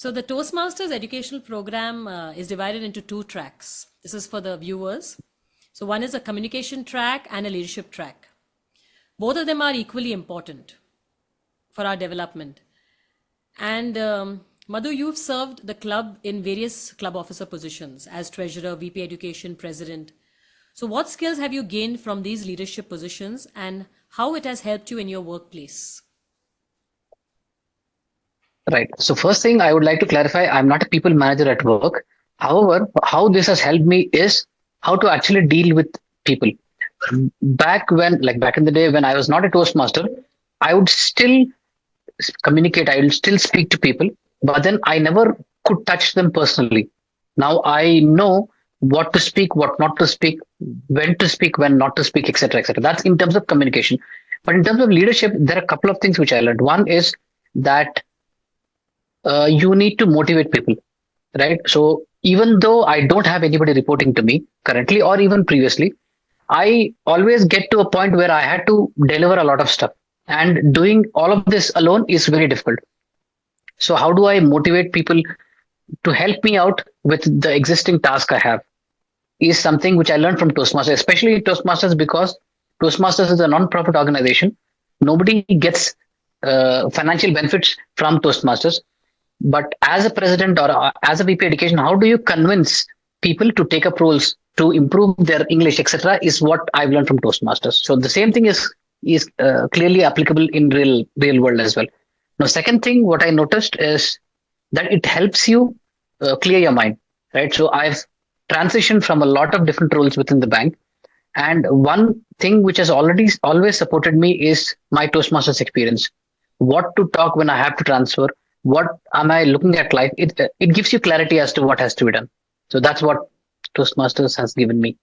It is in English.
So the Toastmasters educational program is divided into two tracks. This is for the viewers. So one is a communication track and a leadership track. Both of them are equally important for our development. And Madhu, you've served the club in various club officer positions as treasurer, VP education, president. So what skills have you gained from these leadership positions and how it has helped you in your workplace? Right. So first thing I would like to clarify, I'm not a people manager at work. However, how this has helped me is how to actually deal with people. Back in the day when I was not a Toastmaster, I would still communicate, I will still speak to people, but then I never could touch them personally. Now I know what to speak, what not to speak, when to speak, when not to speak, etc., etc. That's in terms of communication. But in terms of leadership, there are a couple of things which I learned. One is that you need to motivate people, right? So even though I don't have anybody reporting to me currently or even previously, I always get to a point where I had to deliver a lot of stuff. And doing all of this alone is very difficult. So, how do I motivate people to help me out with the existing task I have? Is something which I learned from Toastmasters, especially Toastmasters, because Toastmasters is a non-profit organization. Nobody gets financial benefits from Toastmasters. But as a president or as a VP education, how do you convince people to take up roles to improve their English, etc.? Is what I've learned from Toastmasters. So the same thing is clearly applicable in real world as well. Now, second thing, what I noticed is that it helps you clear your mind, right? So I've transitioned from a lot of different roles within the bank, and one thing which has already always supported me is my Toastmasters experience. What to talk when I have to transfer, what am I looking at life? It gives you clarity as to what has to be done. So that's what Toastmasters has given me.